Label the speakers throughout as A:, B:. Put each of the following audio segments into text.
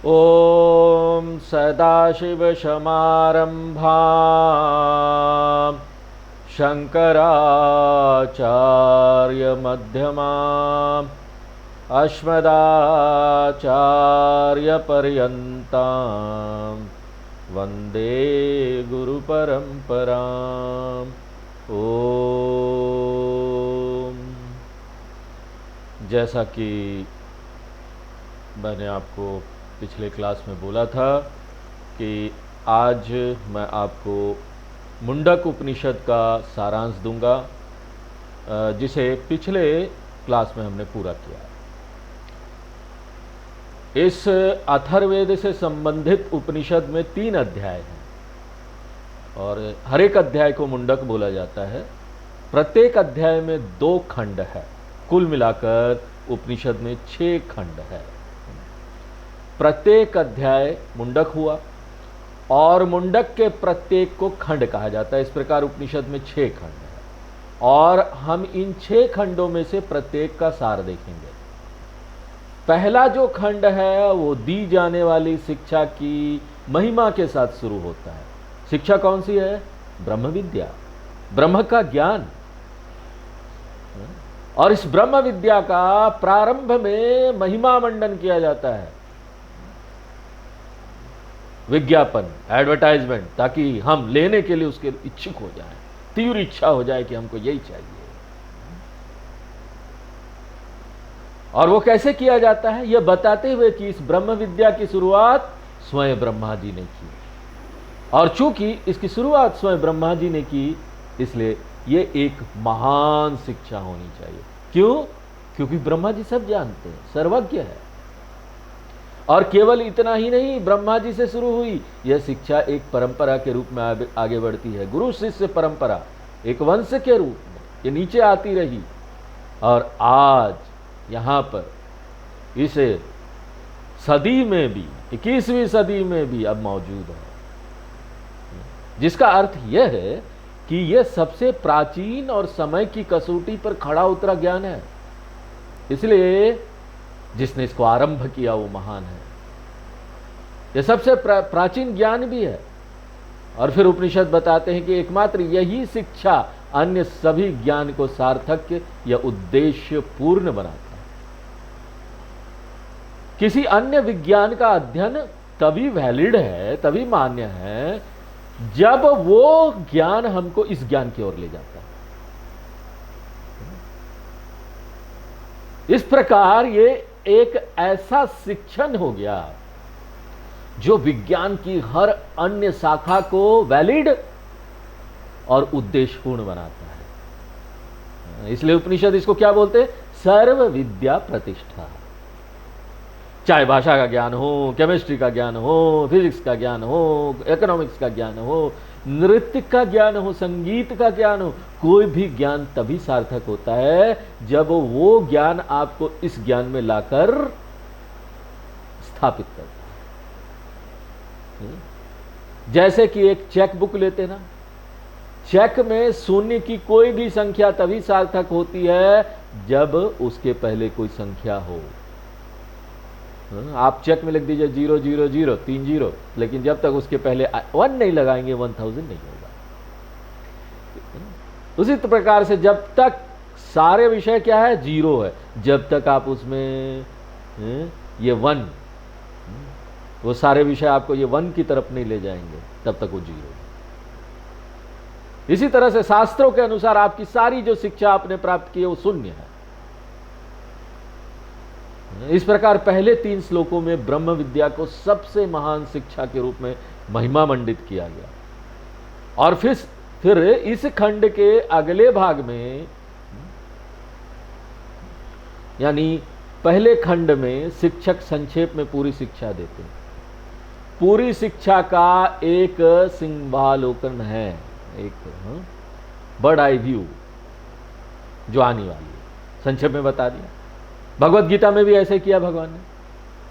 A: ॐ सदाशिवसमारम्भां शङ्कराचार्यमध्यमाम् अस्मदाचार्यपर्यन्तां वन्दे गुरुपरम्पराम्। ओम। जैसा कि मैंने आपको पिछले क्लास में बोला था कि आज मैं आपको मुंडक उपनिषद का सारांश दूंगा, जिसे पिछले क्लास में हमने पूरा किया। इस अथर्ववेद से संबंधित उपनिषद में 3 अध्याय हैं और हर एक अध्याय को मुंडक बोला जाता है। प्रत्येक अध्याय में 2 खंड है। कुल मिलाकर उपनिषद में 6 खंड है। प्रत्येक अध्याय मुंडक हुआ और मुंडक के प्रत्येक को खंड कहा जाता है। इस प्रकार उपनिषद में 6 खंड है और हम इन 6 खंडों में से प्रत्येक का सार देखेंगे। पहला जो खंड है वो दी जाने वाली शिक्षा की महिमा के साथ शुरू होता है। शिक्षा कौन सी है? ब्रह्म विद्या, ब्रह्म का ज्ञान। और इस ब्रह्म विद्या का प्रारंभ में महिमा मंडन किया जाता है, विज्ञापन, एडवर्टाइजमेंट, ताकि हम लेने के लिए उसके इच्छुक हो जाएं, तीव्र इच्छा हो जाए कि हमको यही चाहिए। और वो कैसे किया जाता है यह बताते हुए कि इस ब्रह्म विद्या की शुरुआत स्वयं ब्रह्मा जी ने की, और चूंकि इसकी शुरुआत स्वयं ब्रह्मा जी ने की, इसलिए ये एक महान शिक्षा होनी चाहिए। क्यों? क्योंकि ब्रह्मा जी सब जानते हैं, सर्वज्ञ है। और केवल इतना ही नहीं, ब्रह्मा जी से शुरू हुई यह शिक्षा एक परंपरा के रूप में आगे बढ़ती है। गुरु शिष्य परंपरा एक वंश के रूप में ये नीचे आती रही और आज यहाँ पर इसे सदी में भी, 21वीं सदी में भी अब मौजूद है, जिसका अर्थ यह है कि यह सबसे प्राचीन और समय की कसौटी पर खड़ा उतरा ज्ञान है। इसलिए जिसने इसको आरंभ किया वो महान है। यह सबसे प्राचीन ज्ञान भी है। और फिर उपनिषद बताते हैं कि एकमात्र यही शिक्षा अन्य सभी ज्ञान को सार्थक या उद्देश्य पूर्ण बनाता है। किसी अन्य विज्ञान का अध्ययन तभी वैलिड है, तभी मान्य है, जब वो ज्ञान हमको इस ज्ञान की ओर ले जाता है। इस प्रकार ये एक ऐसा शिक्षण हो गया जो विज्ञान की हर अन्य शाखा को वैलिड और उद्देश्यपूर्ण बनाता है। इसलिए उपनिषद इसको क्या बोलते हैं? सर्व विद्या प्रतिष्ठा। चाहे भाषा का ज्ञान हो, केमिस्ट्री का ज्ञान हो, फिजिक्स का ज्ञान हो, इकोनॉमिक्स का ज्ञान हो, नृत्य का ज्ञान हो, संगीत का ज्ञान हो, कोई भी ज्ञान तभी सार्थक होता है जब वो ज्ञान आपको इस ज्ञान में लाकर स्थापित करता है। जैसे कि एक चेक बुक लेते ना, चेक में शून्य की कोई भी संख्या तभी सार्थक होती है जब उसके पहले कोई संख्या हो। आप चेक में लिख दीजिए 000 3 0, लेकिन जब तक उसके पहले 1 नहीं लगाएंगे 1000 नहीं होगा। उसी प्रकार से जब तक सारे विषय क्या है? 0 है, जब तक आप उसमें ये 1, वो सारे विषय आपको ये 1 की तरफ नहीं ले जाएंगे, तब तक वो 0 है। इसी तरह से शास्त्रों के अनुसार आपकी सारी जो शिक्षा आपने प्राप्त की है वो शून्य है। इस प्रकार पहले 3 श्लोकों में ब्रह्म विद्या को सबसे महान शिक्षा के रूप में महिमा मंडित किया गया। और फिर इस खंड के अगले भाग में, यानी पहले खंड में शिक्षक संक्षेप में पूरी शिक्षा देते हैं। पूरी शिक्षा का एक सिंहावलोकन है, एक बर्ड आई व्यू जो आने वाली है, संक्षेप में बता दिया। भगवत गीता में भी ऐसे किया भगवान ने।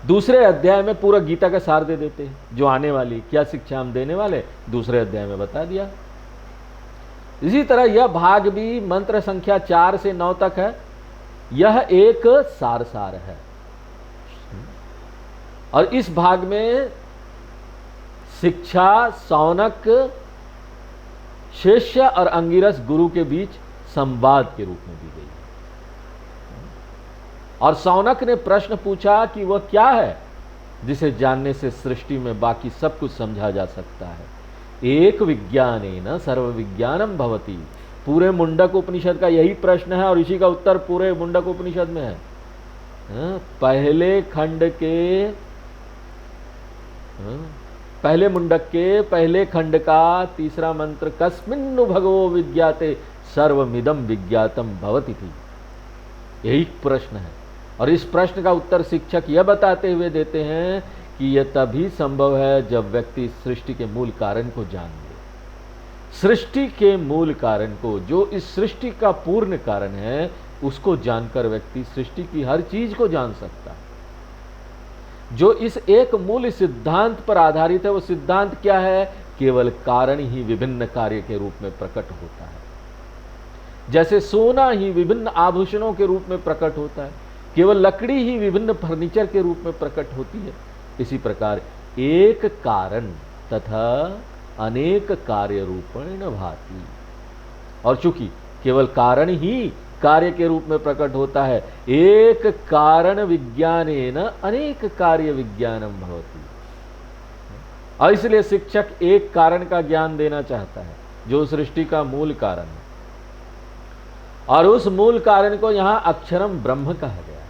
A: दूसरे अध्याय में पूरा गीता का सार दे देते हैं, जो आने वाली क्या शिक्षा हम देने वाले, दूसरे अध्याय में बता दिया। इसी तरह यह भाग भी मंत्र संख्या 4 से 9 तक है। यह एक सार है और इस भाग में शिक्षा शौनक शिष्य और अंगिरस गुरु के बीच संवाद के रूप में दी गई है। और शौनक ने प्रश्न पूछा कि वह क्या है जिसे जानने से सृष्टि में बाकी सब कुछ समझा जा सकता है। एक विज्ञानेन सर्व विज्ञानम भवति। पूरे मुंडक उपनिषद का यही प्रश्न है और इसी का उत्तर पूरे मुंडक उपनिषद में है। पहले खंड के पहले मुंडक के पहले खंड का तीसरा मंत्र, कस्मिन्नु भगवो विज्ञाते सर्वमिदं विज्ञातम भवति थी। यही प्रश्न है और इस प्रश्न का उत्तर शिक्षक यह बताते हुए देते हैं कि यह तभी संभव है जब व्यक्ति सृष्टि के मूल कारण को जान ले। सृष्टि के मूल कारण को, जो इस सृष्टि का पूर्ण कारण है, उसको जानकर व्यक्ति सृष्टि की हर चीज को जान सकता है। जो इस एक मूल सिद्धांत पर आधारित है, वो सिद्धांत क्या है? केवल कारण ही विभिन्न कार्य के रूप में प्रकट होता है। जैसे सोना ही विभिन्न आभूषणों के रूप में प्रकट होता है, केवल लकड़ी ही विभिन्न फर्नीचर के रूप में प्रकट होती है, इसी प्रकार एक कारण तथा अनेक कार्य रूपेण भाति। और चूंकि केवल कारण ही कार्य के रूप में प्रकट होता है, एक कारण विज्ञानेन अनेक कार्य विज्ञानम भवति। और इसलिए शिक्षक एक कारण का ज्ञान देना चाहता है जो सृष्टि का मूल कारण है, और उस मूल कारण को यहां अक्षरम ब्रह्म कहा गया है।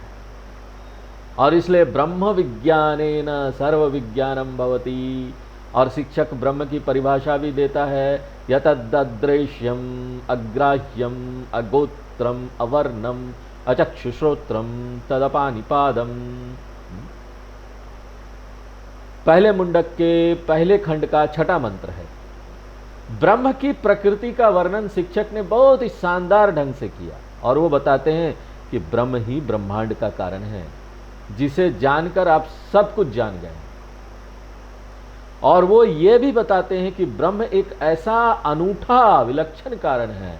A: और इसलिए ब्रह्म विज्ञानेन सर्व विज्ञानम भवति। और शिक्षक ब्रह्म की परिभाषा भी देता है, यतदृश्यम अग्राह्यम अगोत्रम अवर्णम अचक्षुश्रोत्रम तदपानिपादम। पहले मुंडक के पहले खंड का छठा मंत्र है। ब्रह्म की प्रकृति का वर्णन शिक्षक ने बहुत ही शानदार ढंग से किया और वो बताते हैं कि ब्रह्म ही ब्रह्मांड का कारण है, जिसे जानकर आप सब कुछ जान गए। और वो ये भी बताते हैं कि ब्रह्म एक ऐसा अनूठा विलक्षण कारण है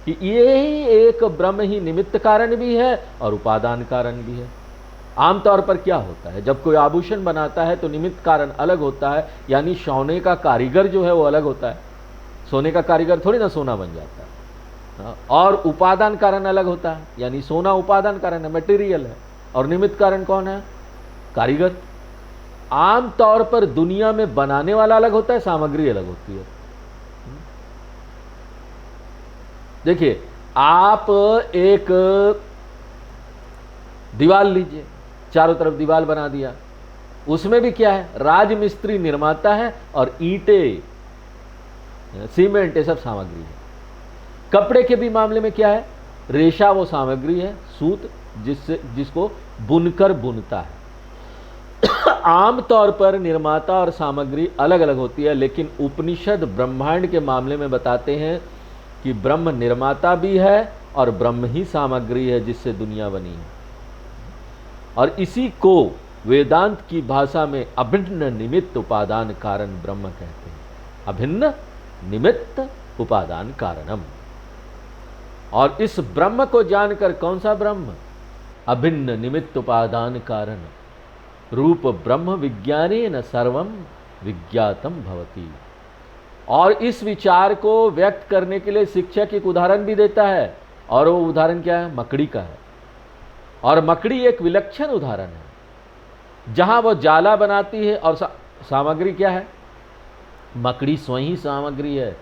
A: कि ये ही एक ब्रह्म ही निमित्त कारण भी है और उपादान कारण भी है। आमतौर पर क्या होता है, जब कोई आभूषण बनाता है तो निमित्त कारण अलग होता है, यानी सोने का कारीगर जो है वो अलग होता है। सोने का कारीगर थोड़ी ना सोना बन जाता है। और उपादान कारण अलग होता है, यानी सोना उपादान कारण है, मटेरियल है, और निमित्त कारण कौन है? कारीगर। आमतौर पर दुनिया में बनाने वाला अलग होता है, सामग्री अलग होती है। देखिए, आप एक दीवार लीजिए, चारों तरफ दीवार बना दिया, उसमें भी क्या है? राजमिस्त्री निर्माता है और ईंटें, सीमेंट, ये सब सामग्री है। कपड़े के भी मामले में क्या है? रेशा वो सामग्री है, सूत जिसको बुनकर बुनता है। आमतौर पर निर्माता और सामग्री अलग अलग होती है, लेकिन उपनिषद ब्रह्मांड के मामले में बताते हैं कि ब्रह्म निर्माता भी है और ब्रह्म ही सामग्री है जिससे दुनिया बनी है। और इसी को वेदांत की भाषा में अभिन्न निमित्त उपादान कारण ब्रह्म कहते हैं। अभिन्न निमित्त उपादान कारणम। और इस ब्रह्म को जानकर, कौन सा ब्रह्म? अभिन्न निमित्त उपादान कारण रूप ब्रह्म विज्ञानेन सर्वम विज्ञातम भवति। और इस विचार को व्यक्त करने के लिए शिक्षक एक उदाहरण भी देता है, और वो उदाहरण क्या है? मकड़ी का है। और मकड़ी एक विलक्षण उदाहरण है, जहां वो जाला बनाती है और सामग्री क्या है? मकड़ी स्वयं ही सामग्री है,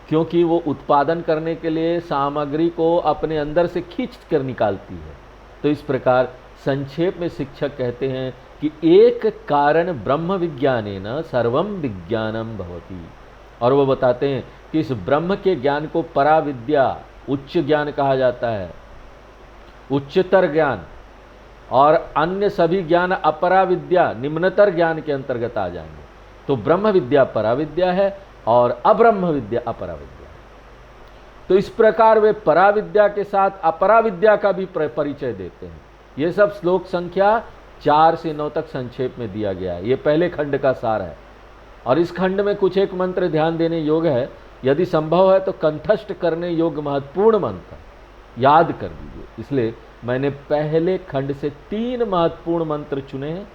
A: क्योंकि वो उत्पादन करने के लिए सामग्री को अपने अंदर से खींच कर निकालती है। तो इस प्रकार संक्षेप में शिक्षक कहते हैं कि एक कारण ब्रह्म विज्ञानेन सर्वम विज्ञानम भवति। और वो बताते हैं कि इस ब्रह्म के ज्ञान को पराविद्या, उच्च ज्ञान कहा जाता है, उच्चतर ज्ञान, और अन्य सभी ज्ञान अपराविद्या, निम्नतर ज्ञान के अंतर्गत आ जाएंगे। तो ब्रह्म विद्या पराविद्या है और अब्रह्म विद्या अपराविद्या है। तो इस प्रकार वे पराविद्या के साथ अपराविद्या का भी परिचय देते हैं। ये सब श्लोक संख्या 4 से 9 तक संक्षेप में दिया गया है। ये पहले खंड का सार है। और इस खंड में कुछ एक मंत्र ध्यान देने योग्य है, यदि संभव है तो कंठस्थ करने योग्य महत्वपूर्ण मंत्र याद कर लीजिए। इसलिए मैंने पहले खंड से 3 महत्वपूर्ण मंत्र चुने हैं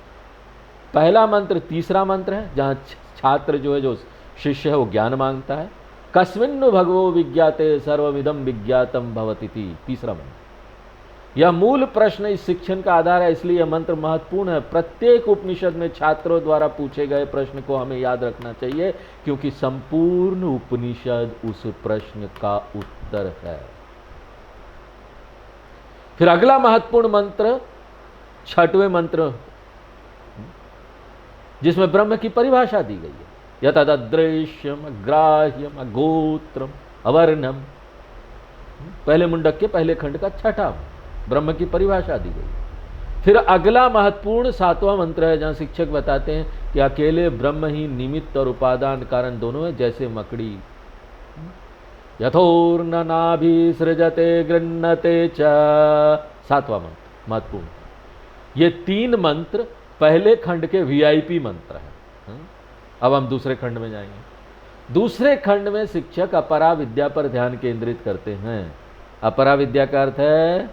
A: पहला मंत्र तीसरा मंत्र है, जहाँ छात्र जो है, जो शिष्य है, वो ज्ञान मांगता है। कस्मिन्नु भगवो विज्ञाते सर्वमिदं विज्ञातम भवतीति, तीसरा मंत्र। यह मूल प्रश्न इस शिक्षण का आधार है, इसलिए यह मंत्र महत्वपूर्ण है। प्रत्येक उपनिषद में छात्रों द्वारा पूछे गए प्रश्न को हमें याद रखना चाहिए, क्योंकि संपूर्ण उपनिषद उस प्रश्न का उत्तर है। फिर अगला महत्वपूर्ण मंत्र, छठवें मंत्र, जिसमें ब्रह्म की परिभाषा दी गई है। यतदृश्यम अग्राह्यम अगोत्रम अवर्णम, पहले मुंडक के पहले खंड का छठा ब्रह्म की परिभाषा दी गई। फिर अगला महत्वपूर्ण सातवां मंत्र है, जहां शिक्षक बताते हैं कि अकेले ब्रह्म ही निमित्त और उपादान कारण दोनों है, जैसे मकड़ी। यथोर्न नाभिसृजते गृह्णते च, सातवां मंत्र महत्वपूर्ण। ये तीन मंत्र पहले खंड के वीआईपी मंत्र हैं। अब हम दूसरे खंड में जाएंगे। दूसरे खंड में शिक्षक अपरा विद्या पर ध्यान केंद्रित करते हैं। अपरा विद्या का अर्थ है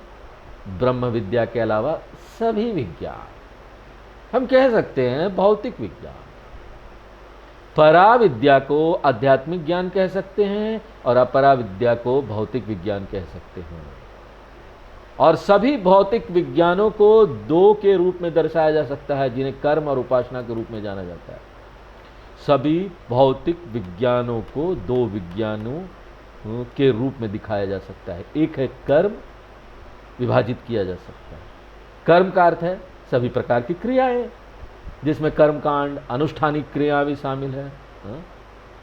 A: ब्रह्म विद्या के अलावा सभी विज्ञान, हम कह सकते हैं भौतिक विज्ञान। परा विद्या को आध्यात्मिक ज्ञान कह सकते हैं और अपरा विद्या को भौतिक विज्ञान कह सकते हैं। और सभी भौतिक विज्ञानों को दो के रूप में दर्शाया जा सकता है, जिन्हें कर्म और उपासना के रूप में जाना जाता है। सभी भौतिक विज्ञानों को दो विज्ञानों के रूप में दिखाया जा सकता है। एक है कर्म, विभाजित किया जा सकता है। कर्म का अर्थ है सभी प्रकार की क्रियाएं, जिसमें कर्मकांड, अनुष्ठानिक क्रिया भी शामिल है।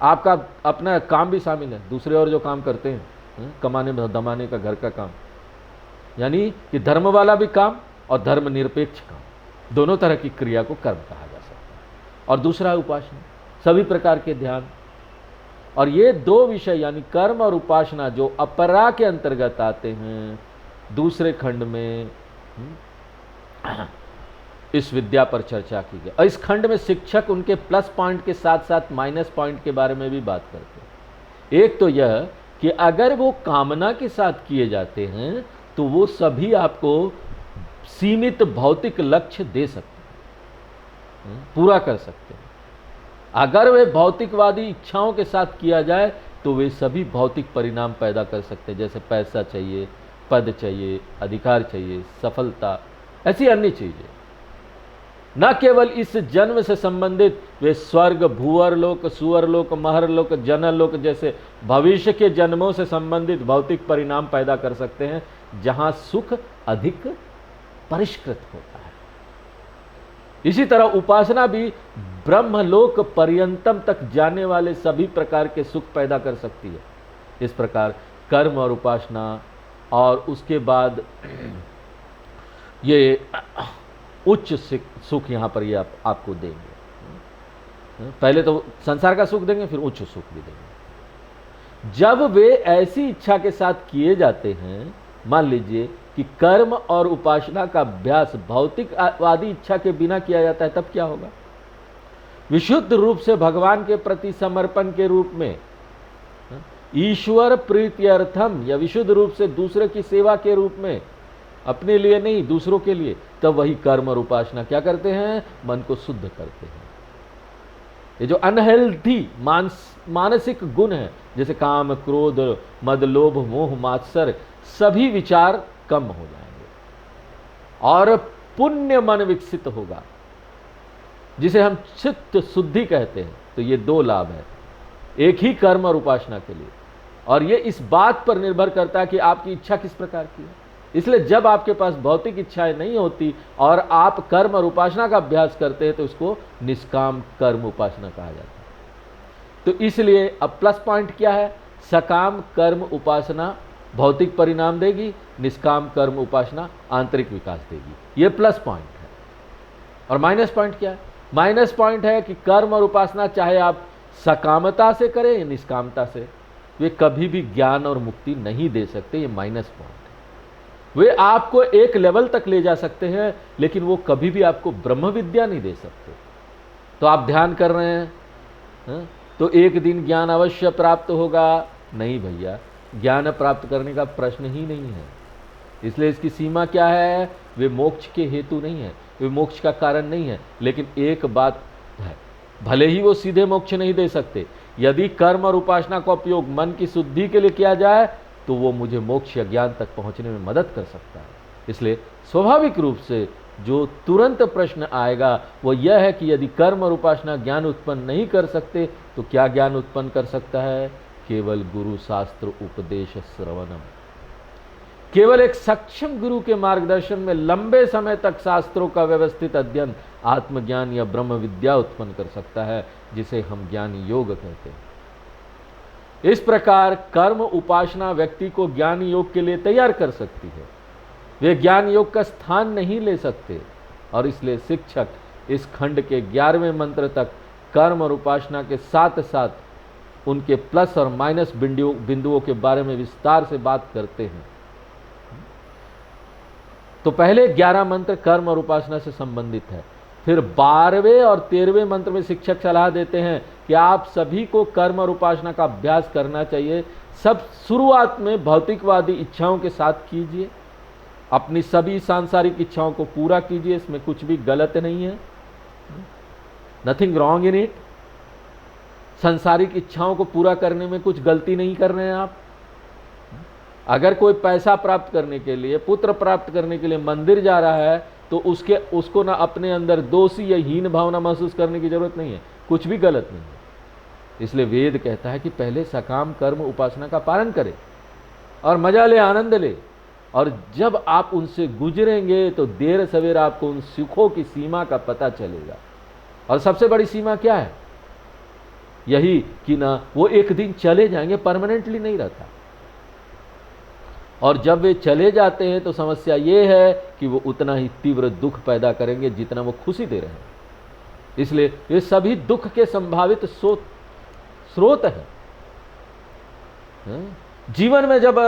A: आपका अपना काम भी शामिल है, दूसरे और जो काम करते हैं, कमाने दमाने का, घर का काम, यानी कि धर्म वाला भी काम और धर्म निरपेक्ष काम, दोनों तरह की क्रिया को कर्म कहा जा सकता है। और दूसरा है उपासना, सभी प्रकार के ध्यान। और ये दो विषय यानी कर्म और उपासना जो अपरा के अंतर्गत आते हैं, दूसरे खंड में इस विद्या पर चर्चा की गई। और इस खंड में शिक्षक उनके प्लस पॉइंट के साथ साथ माइनस पॉइंट के बारे में भी बात करते हैं। एक तो यह कि अगर वो कामना के साथ किए जाते हैं तो वो सभी आपको सीमित भौतिक लक्ष्य दे सकते हैं, पूरा कर सकते हैं। अगर वे भौतिकवादी इच्छाओं के साथ किया जाए तो वे सभी भौतिक परिणाम पैदा कर सकते हैं, जैसे पैसा चाहिए, पद चाहिए, अधिकार चाहिए, सफलता, ऐसी अन्य चीजें। न केवल इस जन्म से संबंधित वे स्वर्ग, भूअरलोक, सुअरलोक, महरलोक, जनलोक जैसे भविष्य के जन्मों से संबंधित भौतिक परिणाम पैदा कर सकते हैं, जहां सुख अधिक परिष्कृत होता है। इसी तरह उपासना भी ब्रह्मलोक पर्यंतम तक जाने वाले सभी प्रकार के सुख पैदा कर सकती है। इस प्रकार कर्म और उपासना, और उसके बाद ये उच्च सुख यहाँ पर ये आपको देंगे। पहले तो संसार का सुख देंगे, फिर उच्च सुख भी देंगे। जब वे ऐसी इच्छा के साथ किए जाते हैं, मान लीजिए कि कर्म और उपासना का अभ्यास भौतिकवादी इच्छा के बिना किया जाता है, तब क्या होगा? विशुद्ध रूप से भगवान के प्रति समर्पण के रूप में, ईश्वर प्रीत्यर्थम, या विशुद्ध रूप से दूसरे की सेवा के रूप में, अपने लिए नहीं दूसरों के लिए, तब वही कर्म और उपासना क्या करते हैं? मन को शुद्ध करते हैं। ये जो अनहेल्थी मानसिक गुण है, जैसे काम, क्रोध, मद, लोभ, मोह, मात्सर्य, सभी विचार कम हो जाएंगे और पुण्य मन विकसित होगा, जिसे हम चित्त शुद्धि कहते हैं। तो ये दो लाभ है एक ही कर्म और उपासना के लिए, और ये इस बात पर निर्भर करता है कि आपकी इच्छा किस प्रकार की है। इसलिए जब आपके पास भौतिक इच्छाएं नहीं होती और आप कर्म और उपासना का अभ्यास करते हैं, तो इसको निष्काम कर्म उपासना कहा जाता है। तो इसलिए अब प्लस पॉइंट क्या है? सकाम कर्म उपासना भौतिक परिणाम देगी, निष्काम कर्म उपासना आंतरिक विकास देगी। ये प्लस पॉइंट है। और माइनस पॉइंट क्या है? माइनस पॉइंट है कि कर्म और उपासना चाहे आप सकामता से करें या निष्कामता से, वे कभी भी ज्ञान और मुक्ति नहीं दे सकते। ये माइनस पॉइंट है। वे आपको एक लेवल तक ले जा सकते हैं, लेकिन वो कभी भी आपको ब्रह्म विद्या नहीं दे सकते। तो आप ध्यान कर रहे हैं तो एक दिन ज्ञान अवश्य प्राप्त होगा? नहीं भैया, ज्ञान प्राप्त करने का प्रश्न ही नहीं है। इसलिए इसकी सीमा क्या है? वे मोक्ष के हेतु नहीं है। वे मोक्ष का कारण नहीं है। लेकिन एक बात है, भले ही वो सीधे मोक्ष नहीं दे सकते, यदि कर्म और उपासना का उपयोग मन की शुद्धि के लिए किया जाए तो वो मुझे मोक्ष या ज्ञान तक पहुंचने में मदद कर सकता है। इसलिए स्वाभाविक रूप से जो तुरंत प्रश्न आएगा वो यह है कि यदि कर्म और उपासना ज्ञान उत्पन्न नहीं कर सकते तो क्या ज्ञान उत्पन्न कर सकता है? केवल गुरु शास्त्र उपदेश श्रवणम। केवल एक सक्षम गुरु के मार्गदर्शन में लंबे समय तक शास्त्रों का व्यवस्थित अध्ययन आत्मज्ञान या ब्रह्म विद्या उत्पन्न कर सकता है, जिसे हम ज्ञान योग कहते हैं। इस प्रकार कर्म उपासना व्यक्ति को ज्ञान योग के लिए तैयार कर सकती है, वे ज्ञान योग का स्थान नहीं ले सकते। और इसलिए शिक्षक इस खंड के 11वें मंत्र तक कर्म और उपासना के साथ साथ उनके प्लस और माइनस बिंदुओं के बारे में विस्तार से बात करते हैं। तो पहले 11 मंत्र कर्म और उपासना से संबंधित है। फिर 12वें और 13वें मंत्र में शिक्षक सलाह देते हैं कि आप सभी को कर्म और उपासना का अभ्यास करना चाहिए। सब शुरुआत में भौतिकवादी इच्छाओं के साथ कीजिए, अपनी सभी सांसारिक इच्छाओं को पूरा कीजिए, इसमें कुछ भी गलत नहीं है, नथिंग रॉन्ग इन इट। सांसारिक इच्छाओं को पूरा करने में कुछ गलती नहीं कर रहे हैं आप। अगर कोई पैसा प्राप्त करने के लिए, पुत्र प्राप्त करने के लिए मंदिर जा रहा है तो उसको ना अपने अंदर दोषी या हीन भावना महसूस करने की जरूरत नहीं है, कुछ भी गलत नहीं है। इसलिए वेद कहता है कि पहले सकाम कर्म उपासना का पालन करें और मजा ले, आनंद ले, और जब आप उनसे गुजरेंगे तो देर सवेर आपको उन सुखों की सीमा का पता चलेगा। और सबसे बड़ी सीमा क्या है? यही कि ना वो एक दिन चले जाएंगे, परमानेंटली नहीं रहता। और जब वे चले जाते हैं तो समस्या ये है कि वो उतना ही तीव्र दुख पैदा करेंगे जितना वो खुशी दे रहे हैं। इसलिए ये सभी दुख के संभावित स्रोत हैं। जीवन में जब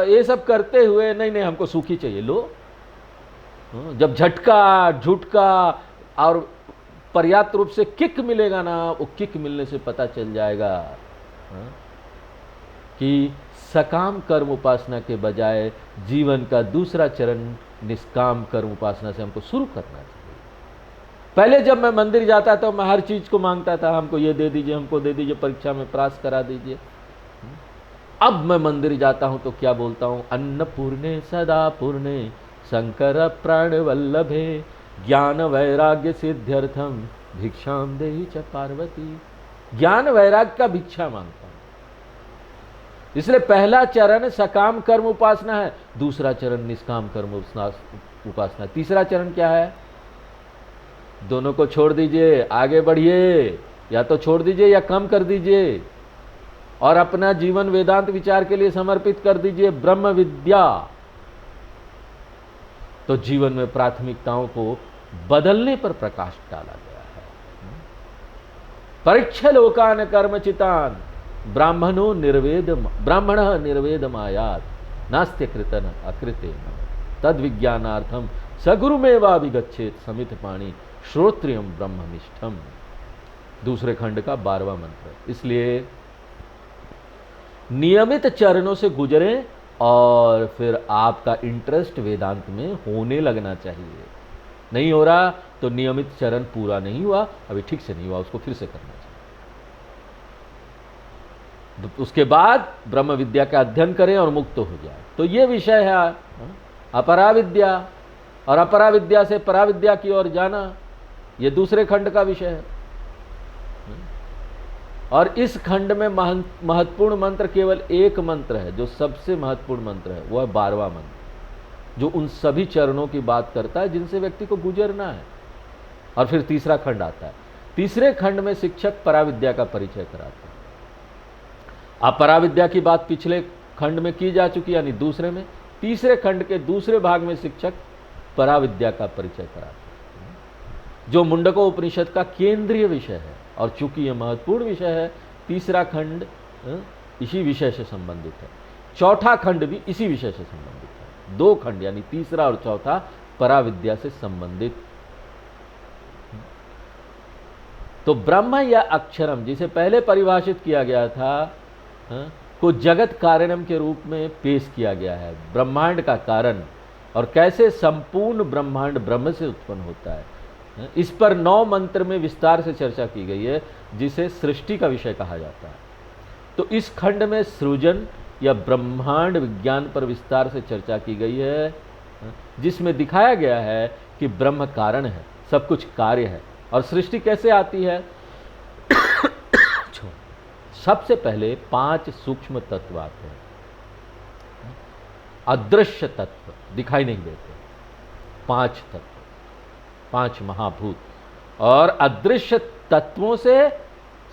A: ये सब करते हुए नहीं हमको सुखी चाहिए, लो, जब झटका झुटका और पर्याप्त रूप से किक मिलेगा ना, वो किक मिलने से पता चल जाएगा कि सकाम कर्म उपासना के बजाय जीवन का दूसरा चरण निष्काम कर्म उपासना से हमको शुरू करना चाहिए। पहले जब मैं मंदिर जाता था मैं हर चीज को मांगता था, हमको ये दे दीजिए, हमको दे दीजिए, परीक्षा में पास करा दीजिए। अब मैं मंदिर जाता हूं तो क्या बोलता हूं? अन्नपूर्णे सदा पूर्णे शंकर प्राण वल्लभे ज्ञान वैराग्य सिद्ध्यर्थम भिक्षाम देहि च पार्वती। ज्ञान वैराग्य का भिक्षा मांगता हूं। इसलिए पहला चरण सकाम कर्म उपासना है, दूसरा चरण निष्काम कर्म उपासना। तीसरा चरण क्या है? दोनों को छोड़ दीजिए, आगे बढ़िए, या तो छोड़ दीजिए या कम कर दीजिए और अपना जीवन वेदांत विचार के लिए समर्पित कर दीजिए, ब्रह्म विद्या। तो जीवन में प्राथमिकताओं को बदलने पर प्रकाश डाला गया है। परीक्ष लोकान कर्मचितान ब्राह्मण निर्वेद मायात नास्त्य कृतन अकृतेन तद विज्ञानार्थम सगुरुमेवाभिगच्छेत समित पाणी श्रोत्रियम ब्रह्मनिष्ठम। दूसरे खंड का 12वां मंत्र। इसलिए नियमित चरणों से गुजरें और फिर आपका इंटरेस्ट वेदांत में होने लगना चाहिए। नहीं हो रहा तो नियमित चरण पूरा नहीं हुआ, अभी ठीक से नहीं हुआ, उसको फिर से करना चाहिए। उसके बाद ब्रह्म विद्या का अध्ययन करें और मुक्त हो जाए। तो ये विषय है अपराविद्या, और अपराविद्या से पराविद्या की ओर जाना, ये दूसरे खंड का विषय है। और इस खंड में महत्वपूर्ण मंत्र केवल एक मंत्र है जो सबसे महत्वपूर्ण मंत्र है, वो है 12वां मंत्र, जो उन सभी चरणों की बात करता है जिनसे व्यक्ति को गुजरना है। और फिर तीसरा खंड आता है। तीसरे खंड में शिक्षक पराविद्या का परिचय कराता है। अपराविद्या की बात पिछले खंड में की जा चुकी, यानी दूसरे में। तीसरे खंड के दूसरे भाग में शिक्षक पराविद्या का परिचय कराता है, जो मुंडको उपनिषद का केंद्रीय विषय है। और चूंकि यह महत्वपूर्ण विषय है, तीसरा खंड इसी विषय से संबंधित है, चौथा खंड भी इसी विषय से संबंधित है। 2 खंड यानी तीसरा और चौथा पराविद्या से संबंधित। तो ब्रह्म या अक्षरम, जिसे पहले परिभाषित किया गया था, को जगत कारणम के रूप में पेश किया गया है। ब्रह्मांड का कारण और कैसे संपूर्ण ब्रह्मांड ब्रह्म से उत्पन्न होता है, इस पर 9 मंत्र में विस्तार से चर्चा की गई है, जिसे सृष्टि का विषय कहा जाता है। तो इस खंड में सृजन या ब्रह्मांड विज्ञान पर विस्तार से चर्चा की गई है, जिसमें दिखाया गया है कि ब्रह्म कारण है, सब कुछ कार्य है। और सृष्टि कैसे आती है? सबसे पहले 5 सूक्ष्म तत्व आते हैं, अदृश्य तत्व, दिखाई नहीं देते, 5 तत्व, 5 महाभूत, और अदृश्य तत्वों से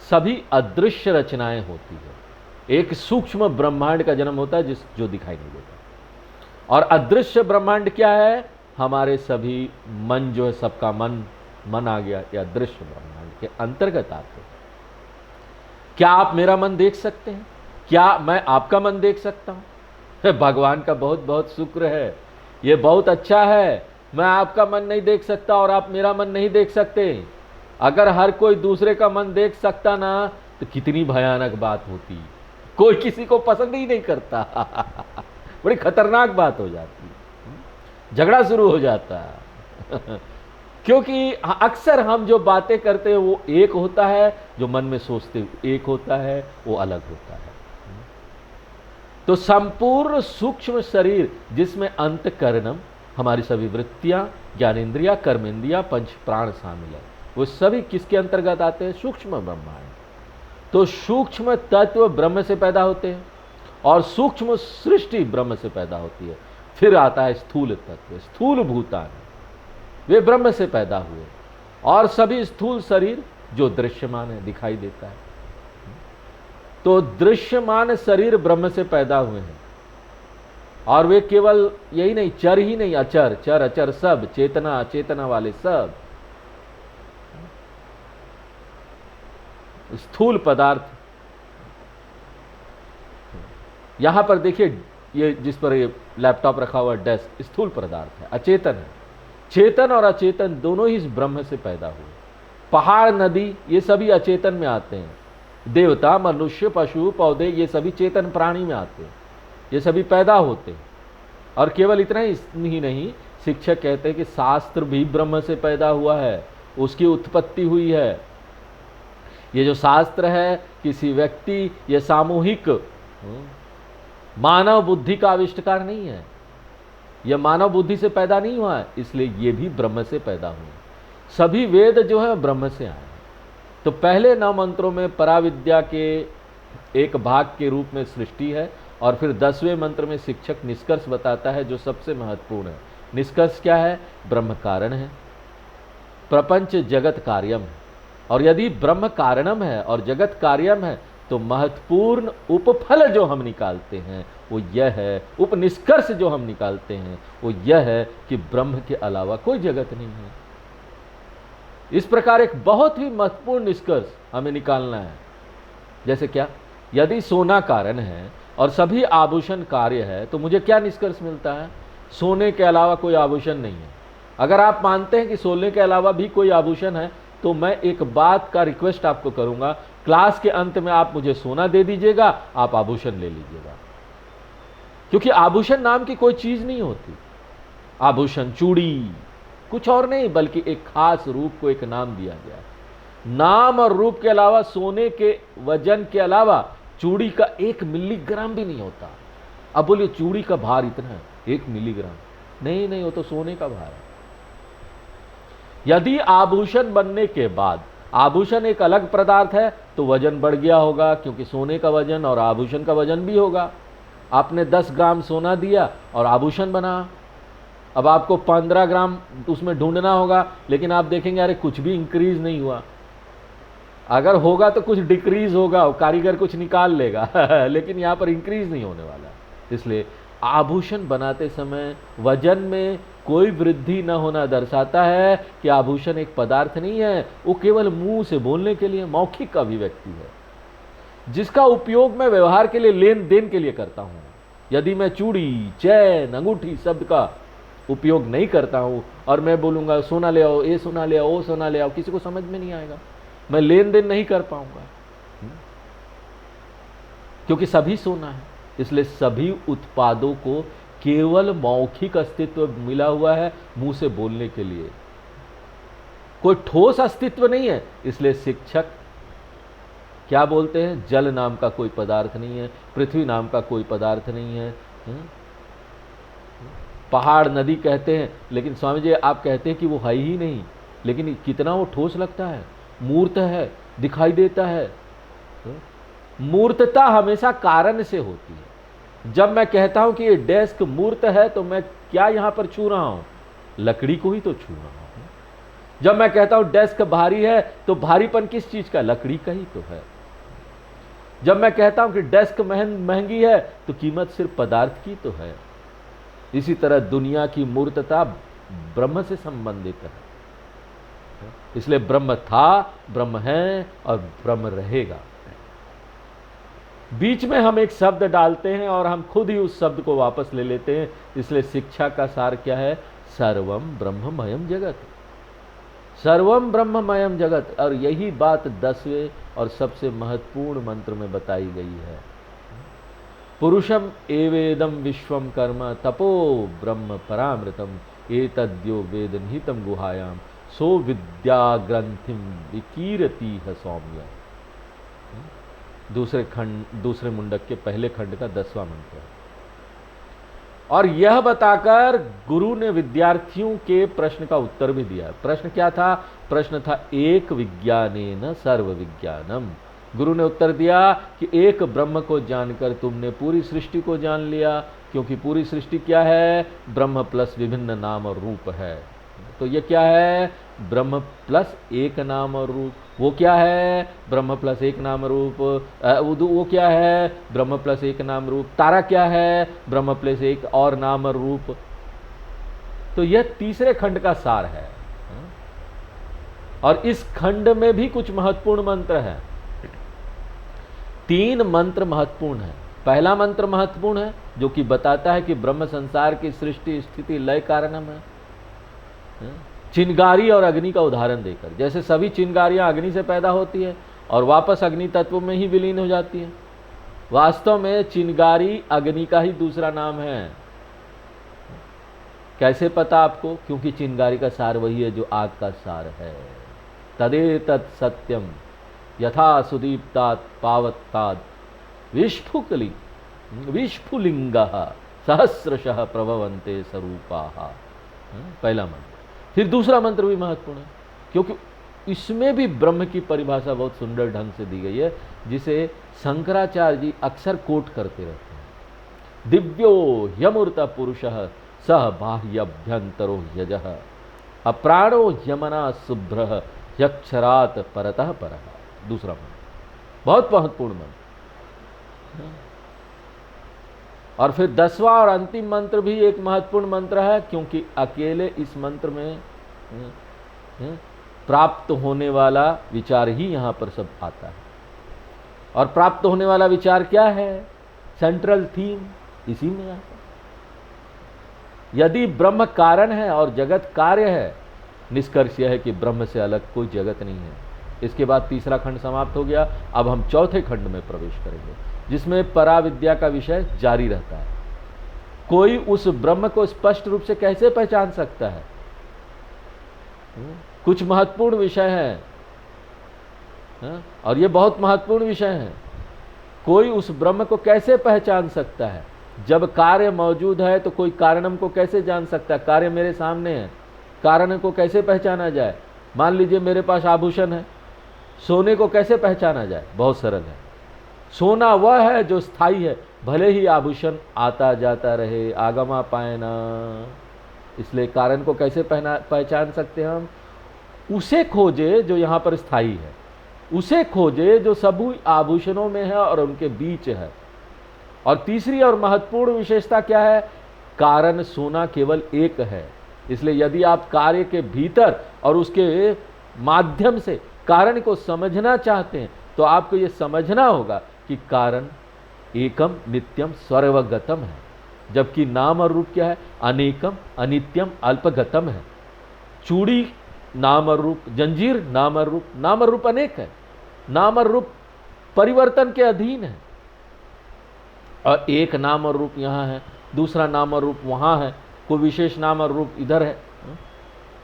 A: सभी अदृश्य रचनाएं होती है। एक सूक्ष्म ब्रह्मांड का जन्म होता है जो दिखाई नहीं देता। और अदृश्य ब्रह्मांड क्या है? हमारे सभी मन जो है, सबका मन आ गया, या अदृश्य ब्रह्मांड के अंतर्गत आते हैं। क्या आप मेरा मन देख सकते हैं? क्या मैं आपका मन देख सकता हूं? भगवान का बहुत बहुत शुक्र है, ये बहुत अच्छा है। मैं आपका मन नहीं देख सकता और आप मेरा मन नहीं देख सकते। अगर हर कोई दूसरे का मन देख सकता ना, तो कितनी भयानक बात होती। कोई किसी को पसंद ही नहीं करता। बड़ी खतरनाक बात हो जाती, झगड़ा शुरू हो जाता है। क्योंकि अक्सर हम जो बातें करते हैं वो एक होता है, जो मन में सोचते एक होता है, वो अलग होता है। तो संपूर्ण सूक्ष्म शरीर, जिसमें अंतःकरणम, हमारी सभी वृत्तियां, ज्ञानेंद्रिया, कर्मेंद्रिया, पंच प्राण शामिल है, वो सभी किसके अंतर्गत आते हैं? सूक्ष्म ब्रह्मांड। तो सूक्ष्म तत्व ब्रह्म से पैदा होते हैं और सूक्ष्म सृष्टि ब्रह्म से पैदा होती है। फिर आता है स्थूल तत्व, स्थूल भूतान, वे ब्रह्म से पैदा हुए, और सभी स्थूल शरीर जो दृश्यमान है, दिखाई देता है। तो दृश्यमान शरीर ब्रह्म से पैदा हुए हैं, और वे केवल यही नहीं, चर ही नहीं, अचर, चर अचर सब, चेतना अचेतना वाले सब स्थूल पदार्थ। यहां पर देखिए, ये जिस पर ये लैपटॉप रखा हुआ डेस्क, स्थूल पदार्थ है, अचेतन है। चेतन और अचेतन दोनों ही इस ब्रह्म से पैदा हुए। पहाड़, नदी, ये सभी अचेतन में आते हैं। देवता, मनुष्य, पशु, पौधे, ये सभी चेतन प्राणी में आते हैं, ये सभी पैदा होते हैं। और केवल इतना ही नहीं, शिक्षक कहते हैं कि शास्त्र भी ब्रह्म से पैदा हुआ है, उसकी उत्पत्ति हुई है। ये जो शास्त्र है, किसी व्यक्ति या सामूहिक मानव बुद्धि का आविष्कार नहीं है, यह मानव बुद्धि से पैदा नहीं हुआ है, इसलिए ये भी ब्रह्म से पैदा हुए। सभी वेद जो है ब्रह्म से आए। तो पहले 9 मंत्रों में पराविद्या के एक भाग के रूप में सृष्टि है, और फिर 10वें मंत्र में शिक्षक निष्कर्ष बताता है, जो सबसे महत्वपूर्ण है। निष्कर्ष क्या है? ब्रह्म कारण है, प्रपंच जगत कार्यम है। और यदि ब्रह्म कारणम है और जगत कार्यम है, तो महत्वपूर्ण उपफल जो हम निकालते हैं वो यह है, उपनिष्कर्ष जो हम निकालते हैं वो यह है कि ब्रह्म के अलावा कोई जगत नहीं है। इस प्रकार एक बहुत ही महत्वपूर्ण निष्कर्ष हमें निकालना है। जैसे क्या? यदि सोना कारण है और सभी आभूषण कार्य है, तो मुझे क्या निष्कर्ष मिलता है? सोने के अलावा कोई आभूषण नहीं है। अगर आप मानते हैं कि सोने के अलावा भी कोई आभूषण है, तो मैं एक बात का रिक्वेस्ट आपको करूंगा, क्लास के अंत में आप मुझे सोना दे दीजिएगा, आप आभूषण ले लीजिएगा। क्योंकि आभूषण नाम की कोई चीज नहीं होती। आभूषण, चूड़ी, कुछ और नहीं, बल्कि एक खास रूप को एक नाम दिया गया है। नाम और रूप के अलावा, सोने के वजन के अलावा चूड़ी का 1 मिलीग्राम भी नहीं होता। अब बोलिए चूड़ी का भार इतना है, 1 मिलीग्राम नहीं, वो तो सोने का भार है। यदि आभूषण बनने के बाद आभूषण एक अलग पदार्थ है, तो वजन बढ़ गया होगा, क्योंकि सोने का वजन और आभूषण का वजन भी होगा। आपने 10 ग्राम सोना दिया और आभूषण बना, अब आपको 15 ग्राम उसमें ढूंढना होगा, लेकिन आप देखेंगे अरे कुछ भी इंक्रीज नहीं हुआ। अगर होगा तो कुछ डिक्रीज होगा, कारीगर कुछ निकाल लेगा लेकिन यहाँ पर इंक्रीज नहीं होने वाला। इसलिए आभूषण बनाते समय वजन में कोई वृद्धि न होना दर्शाता है कि आभूषण एक पदार्थ नहीं है, वो केवल मुंह से बोलने के लिए मौखिक अभिव्यक्ति है, जिसका उपयोग मैं व्यवहार के लिए, लेन देन के लिए करता हूं। यदि मैं चूड़ी, चैन, अंगूठी शब्द का उपयोग नहीं करता हूं और मैं बोलूंगा सोना ले आओ, ये सोना ले आओ, वो सोना ले आओ, किसी को समझ में नहीं आएगा, मैं लेन देन नहीं कर पाऊंगा, क्योंकि सभी सोना है। इसलिए सभी उत्पादों को केवल मौखिक अस्तित्व मिला हुआ है, मुंह से बोलने के लिए, कोई ठोस अस्तित्व नहीं है। इसलिए शिक्षक क्या बोलते हैं, जल नाम का कोई पदार्थ नहीं है, पृथ्वी नाम का कोई पदार्थ नहीं है। पहाड़ नदी कहते हैं, लेकिन स्वामी जी आप कहते हैं कि वो है ही नहीं, लेकिन कितना वो ठोस लगता है, मूर्त है, दिखाई देता है। मूर्तता हमेशा कारण से होती है। जब मैं कहता हूं कि ये डेस्क मूर्त है तो मैं क्या यहां पर छू रहा हूं, लकड़ी को ही तो छू रहा हूं। जब मैं कहता हूं डेस्क भारी है तो भारीपन किस चीज का, लकड़ी का ही तो है। जब मैं कहता हूं कि डेस्क महंगी है तो कीमत सिर्फ पदार्थ की तो है। इसी तरह दुनिया की मूर्तता ब्रह्म से संबंधित है। इसलिए ब्रह्म था, ब्रह्म है और ब्रह्म रहेगा। बीच में हम एक शब्द डालते हैं और हम खुद ही उस शब्द को वापस ले लेते हैं। इसलिए शिक्षा का सार क्या है, सर्वम ब्रह्ममयम जगत, सर्वम ब्रह्ममयम जगत। और यही बात 10वें और सबसे महत्वपूर्ण मंत्र में बताई गई है। पुरुषम एवेदम विश्वम कर्म तपो ब्रह्म परामृतम एतद्यो वेद निहितम गुहायाम सो विद्या ग्रंथिम विकीरती है सौम्य। दूसरे मुंडक के पहले खंड का 10वां मंत्र है। और यह बताकर गुरु ने विद्यार्थियों के प्रश्न का उत्तर भी दिया। प्रश्न क्या था, प्रश्न था एक विज्ञानेन सर्व विज्ञानम। गुरु ने उत्तर दिया कि एक ब्रह्म को जानकर तुमने पूरी सृष्टि को जान लिया, क्योंकि पूरी सृष्टि क्या है, ब्रह्म प्लस विभिन्न नाम और रूप है। तो ये क्या है, ब्रह्म प्लस एक नाम और रूप। वो क्या है, ब्रह्म प्लस एक नाम रूप। वो क्या है, ब्रह्म प्लस एक नाम रूप। तारा क्या है, ब्रह्म प्लस एक और नाम और रूप। तो यह तीसरे खंड का सार है। और इस खंड में भी कुछ महत्वपूर्ण मंत्र है। 3 मंत्र महत्वपूर्ण है। पहला मंत्र महत्वपूर्ण है जो कि बताता है कि ब्रह्म संसार की सृष्टि स्थिति लय कारणम है, चिंगारी और अग्नि का उदाहरण देकर। जैसे सभी चिंगारियां अग्नि से पैदा होती है और वापस अग्नि तत्व में ही विलीन हो जाती है। वास्तव में चिंगारी अग्नि का ही दूसरा नाम है। कैसे पता आपको, क्योंकि चिंगारी का सार वही है जो आग का सार है। तदेतत् सत्यम यथा सुदीप्तात् पावत्तात् विस्फुकली विस्फुलिंगः सहस्रशः प्रभवन्ते स्वरूपाः। पहला मंत्र। फिर दूसरा मंत्र भी महत्वपूर्ण है, क्योंकि इसमें भी ब्रह्म की परिभाषा बहुत सुंदर ढंग से दी गई है, जिसे शंकराचार्य जी अक्सर कोट करते रहते हैं। दिव्यो ह्यमूर्त पुरुषः सह बाह्यभ्यंतरो यजः अप्राणो यमना शुभ्रः यक्षरात परतः परः। दूसरा मंत्र बहुत महत्वपूर्ण मंत्र। और फिर 10वां और अंतिम मंत्र भी एक महत्वपूर्ण मंत्र है, क्योंकि अकेले इस मंत्र में प्राप्त होने वाला विचार ही यहां पर सब आता है। और प्राप्त होने वाला विचार क्या है, सेंट्रल थीम इसी में आता है। यदि ब्रह्म कारण है और जगत कार्य है, निष्कर्ष यह है कि ब्रह्म से अलग कोई जगत नहीं है। इसके बाद तीसरा खंड समाप्त हो गया। अब हम चौथे खंड में प्रवेश करेंगे, जिसमें पराविद्या का विषय जारी रहता है। कोई उस ब्रह्म को स्पष्ट रूप से कैसे पहचान सकता है, कुछ महत्वपूर्ण विषय है। और ये बहुत महत्वपूर्ण विषय है। कोई उस ब्रह्म को कैसे पहचान सकता है, जब कार्य मौजूद है तो कोई कारणम को कैसे जान सकता है। कार्य मेरे सामने है, कारण को कैसे पहचाना जाए। मान लीजिए मेरे पास आभूषण है, सोने को कैसे पहचाना जाए, बहुत सरल है। सोना वह है जो स्थायी है, भले ही आभूषण आता जाता रहे, आगमा पायना। इसलिए कारण को कैसे पहचान सकते हैं हम, उसे खोजे जो यहाँ पर स्थायी है, उसे खोजे जो सभी आभूषणों में है और उनके बीच है। और तीसरी और महत्वपूर्ण विशेषता क्या है, कारण सोना केवल एक है। इसलिए यदि आप कार्य के भीतर और उसके माध्यम से कारण को समझना चाहते हैं, तो आपको यह समझना होगा कि कारण एकम नित्यम सर्वगतम है, जबकि नाम और रूप क्या है, अनेकम अनित्यम अल्पगतम है। चूड़ी नाम और रूप, जंजीर नाम और रूप, नाम और रूप अनेक है, नाम और रूप परिवर्तन के अधीन है। और एक नाम और रूप यहाँ है दूसरा नाम और रूप वहाँ है, कोई विशेष नाम और रूप इधर है।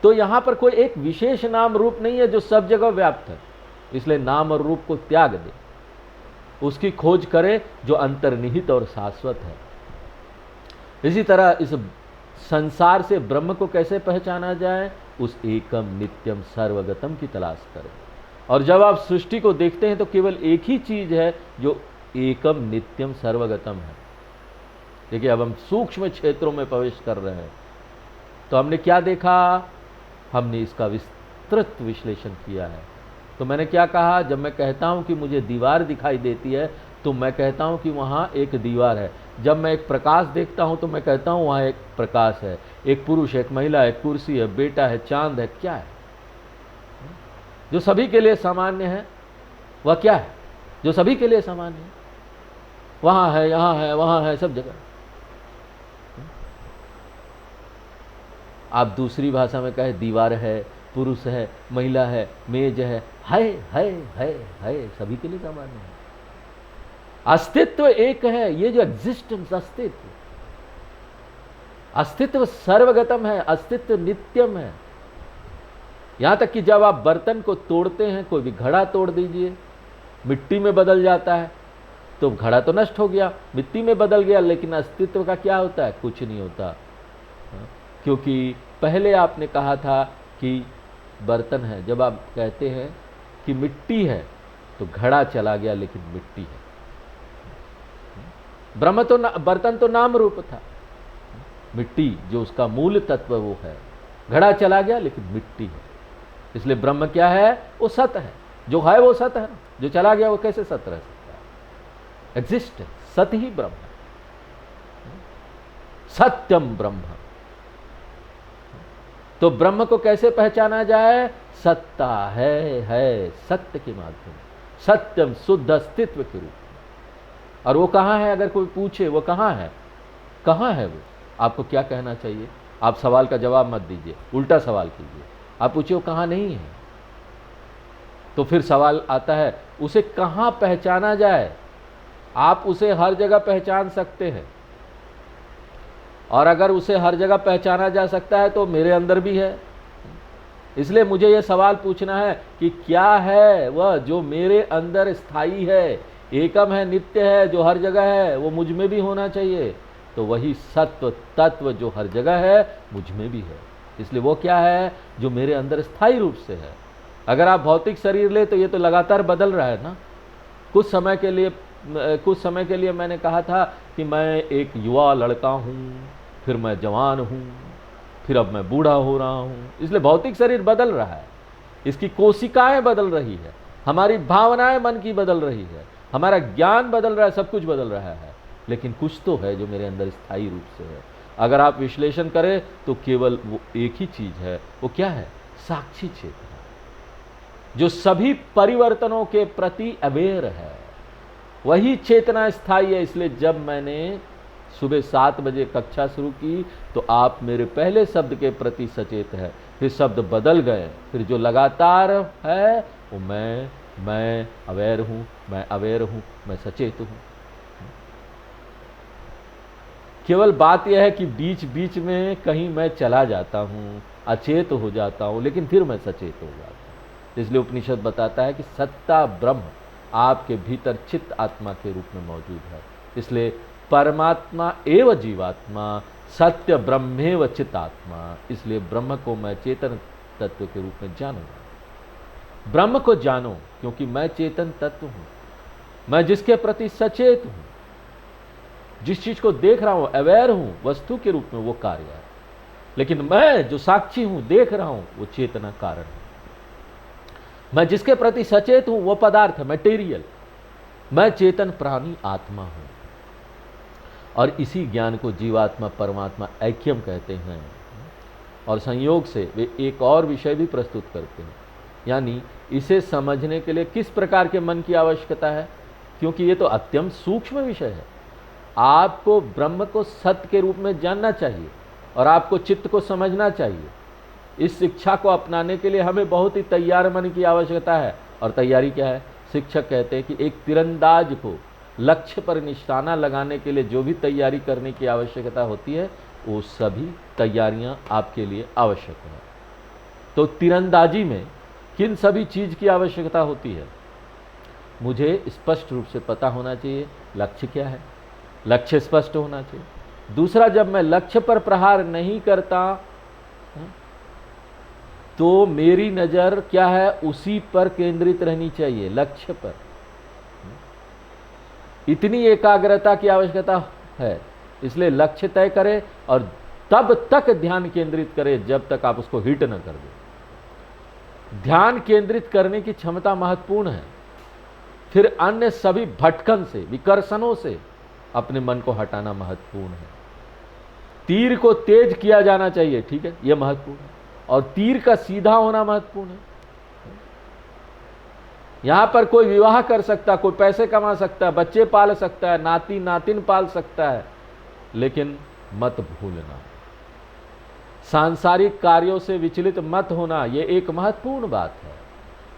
A: तो यहाँ पर कोई एक विशेष नाम रूप नहीं है जो सब जगह व्याप्त है, इसलिए नाम और रूप को त्याग दे, उसकी खोज करे जो अंतर्निहित और शाश्वत है। इसी तरह इस संसार से ब्रह्म को कैसे पहचाना जाए, उस एकम नित्यम सर्वगतम की तलाश करें। और जब आप सृष्टि को देखते हैं तो केवल एक ही चीज है जो एकम नित्यम सर्वगतम है। देखिए, अब हम सूक्ष्म क्षेत्रों में प्रवेश कर रहे हैं, तो हमने क्या देखा, हमने इसका विस्तृत विश्लेषण किया है। तो मैंने क्या कहा, जब मैं कहता हूं कि मुझे दीवार दिखाई देती है तो मैं कहता हूं कि वहां एक दीवार है। जब मैं एक प्रकाश देखता हूं तो मैं कहता हूं वहां एक प्रकाश है, एक पुरुष, एक महिला, एक कुर्सी है, बेटा है, चांद है। क्या है जो सभी के लिए सामान्य है? वह क्या है जो सभी के लिए सामान्य है? वहां है, यहां है, वहां है, सब जगह। आप दूसरी भाषा में कहे दीवार है, पुरुष है, महिला है, मेज है, है, सभी के लिए सामान्य है। अस्तित्व एक है, ये जो एग्जिस्टेंस, अस्तित्व सर्वगतम है, अस्तित्व नित्यम है। यहां तक कि जब आप बर्तन को तोड़ते हैं, कोई भी घड़ा तोड़ दीजिए, मिट्टी में बदल जाता है, तो घड़ा तो नष्ट हो गया, मिट्टी में बदल गया, लेकिन अस्तित्व का क्या होता है? कुछ नहीं होता। क्योंकि पहले आपने कहा था कि बर्तन है, जब आप कहते हैं कि मिट्टी है तो घड़ा चला गया, लेकिन मिट्टी है। ब्रह्म तो बर्तन तो नाम रूप था, मिट्टी जो उसका मूल तत्व वो है। घड़ा चला गया लेकिन मिट्टी है, इसलिए ब्रह्म क्या है? वो सत है। जो है वो सत है, जो चला गया वो कैसे सत रह सकता है? एग्जिस्टेंस, सत ही ब्रह्म है, सत्यम ब्रह्म। तो ब्रह्म को कैसे पहचाना जाए? सत्ता है सत्य के माध्यम, सत्यम, शुद्ध अस्तित्व के रूप में। और वो कहाँ है? अगर कोई पूछे वो कहाँ है, कहाँ है वो, आपको क्या कहना चाहिए? आप सवाल का जवाब मत दीजिए, उल्टा सवाल कीजिए। आप पूछिए वो कहाँ नहीं है, तो फिर सवाल आता है उसे कहाँ पहचाना जाए? आप उसे हर जगह पहचान सकते हैं, और अगर उसे हर जगह पहचाना जा सकता है तो मेरे अंदर भी है। इसलिए मुझे यह सवाल पूछना है कि क्या है वह जो मेरे अंदर स्थायी है, एकम है, नित्य है, जो हर जगह है, वो मुझ में भी होना चाहिए। तो वही सत्व तत्व जो हर जगह है मुझ में भी है। इसलिए वो क्या है? जो मेरे अंदर स्थायी रूप से है। अगर आप भौतिक शरीर ले तो ये तो लगातार बदल रहा है ना। कुछ समय के लिए मैंने कहा था कि मैं एक युवा लड़का हूँ, फिर मैं जवान हूँ, फिर अब मैं बूढ़ा हो रहा हूँ। इसलिए भौतिक शरीर बदल रहा है, इसकी कोशिकाएं बदल रही है, हमारी भावनाएं मन की बदल रही है, हमारा ज्ञान बदल रहा है, सब कुछ बदल रहा है, लेकिन कुछ तो है जो मेरे अंदर स्थायी रूप से है। अगर आप विश्लेषण करें तो केवल वो एक ही चीज है। वो क्या है? साक्षी चेतना, जो सभी परिवर्तनों के प्रति अवेयर है। वही चेतना स्थायी है। इसलिए जब मैंने सुबह 7 बजे कक्षा शुरू की तो आप मेरे पहले शब्द के प्रति सचेत है, फिर शब्द बदल गए, फिर जो लगातार है वो मैं अवेयर हूँ, मैं अवेयर हूँ, मैं सचेत हूँ। केवल बात यह है कि बीच बीच में कहीं मैं चला जाता हूँ, अचेत हो जाता हूँ, लेकिन फिर मैं सचेत हो जाता हूँ। इसलिए उपनिषद बताता है कि सत्ता ब्रह्म आपके भीतर चित्त आत्मा के रूप में मौजूद है। इसलिए परमात्मा एवं जीवात्मा, सत्य ब्रह्मेव चित्तात्मा। इसलिए ब्रह्म को मैं चेतन तत्व के रूप में जानूंगा। ब्रह्म को जानो, क्योंकि मैं चेतन तत्व हूं, मैं जिसके प्रति सचेत हूं, जिस चीज को देख रहा हूं, अवेयर हूं, वस्तु के रूप में वो कार्य है। लेकिन मैं जो साक्षी हूं, देख रहा हूं, वो चेतना कारण है। मैं जिसके प्रति सचेत हूं वो पदार्थ है, मटेरियल। मैं चेतन प्राणी आत्मा हूं। और इसी ज्ञान को जीवात्मा परमात्मा ऐक्यम कहते हैं। और संयोग से वे एक और विषय भी प्रस्तुत करते हैं, यानी इसे समझने के लिए किस प्रकार के मन की आवश्यकता है, क्योंकि ये तो अत्यंत सूक्ष्म विषय है। आपको ब्रह्म को सत्य के रूप में जानना चाहिए और आपको चित्त को समझना चाहिए। इस शिक्षा को अपनाने के लिए हमें बहुत ही तैयार मन की आवश्यकता है। और तैयारी क्या है? शिक्षक कहते हैं कि एक तीरंदाज को लक्ष्य पर निशाना लगाने के लिए जो भी तैयारी करने की आवश्यकता होती है वो सभी तैयारियां आपके लिए आवश्यक है। तो तीरंदाजी में किन सभी चीज की आवश्यकता होती है? मुझे स्पष्ट रूप से पता होना चाहिए लक्ष्य क्या है, लक्ष्य स्पष्ट होना चाहिए। दूसरा, जब मैं लक्ष्य पर प्रहार नहीं करता तो मेरी नजर क्या है, उसी पर केंद्रित रहनी चाहिए, लक्ष्य पर। इतनी एकाग्रता की आवश्यकता है, इसलिए लक्ष्य तय करें और तब तक ध्यान केंद्रित करें जब तक आप उसको हिट न कर दें। ध्यान केंद्रित करने की क्षमता महत्वपूर्ण है। फिर अन्य सभी भटकन से, विकर्षणों से अपने मन को हटाना महत्वपूर्ण है। तीर को तेज किया जाना चाहिए, ठीक है, यह महत्वपूर्ण है, और तीर का सीधा होना महत्वपूर्ण है। यहां पर कोई विवाह कर सकता, कोई पैसे कमा सकता है, बच्चे पाल सकता है, नाती नातिन पाल सकता है, लेकिन मत भूलना, सांसारिक कार्यों से विचलित मत होना, यह एक महत्वपूर्ण बात है।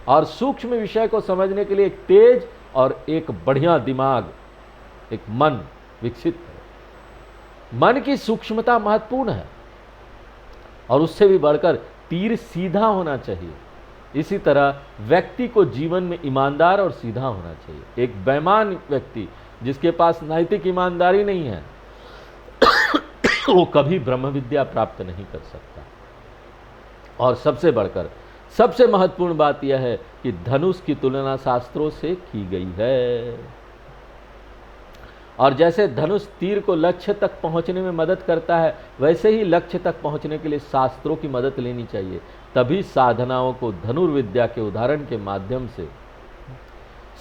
A: और सूक्ष्म विषय को समझने के लिए एक तेज और एक बढ़िया दिमाग, एक मन विकसित है। मन की सूक्ष्मता महत्वपूर्ण है और उससे भी बढ़कर तीर सीधा होना चाहिए। इसी तरह व्यक्ति को जीवन में ईमानदार और सीधा होना चाहिए। एक बेईमान व्यक्ति जिसके पास नैतिक ईमानदारी नहीं है वो कभी ब्रह्म विद्या प्राप्त नहीं कर सकता। और सबसे बढ़कर सबसे महत्वपूर्ण बात यह है कि धनुष की तुलना शास्त्रों से की गई है, और जैसे धनुष तीर को लक्ष्य तक पहुंचने में मदद करता है, वैसे ही लक्ष्य तक पहुंचने के लिए शास्त्रों की मदद लेनी चाहिए। तभी साधनाओं को धनुर्विद्या के उदाहरण के माध्यम से,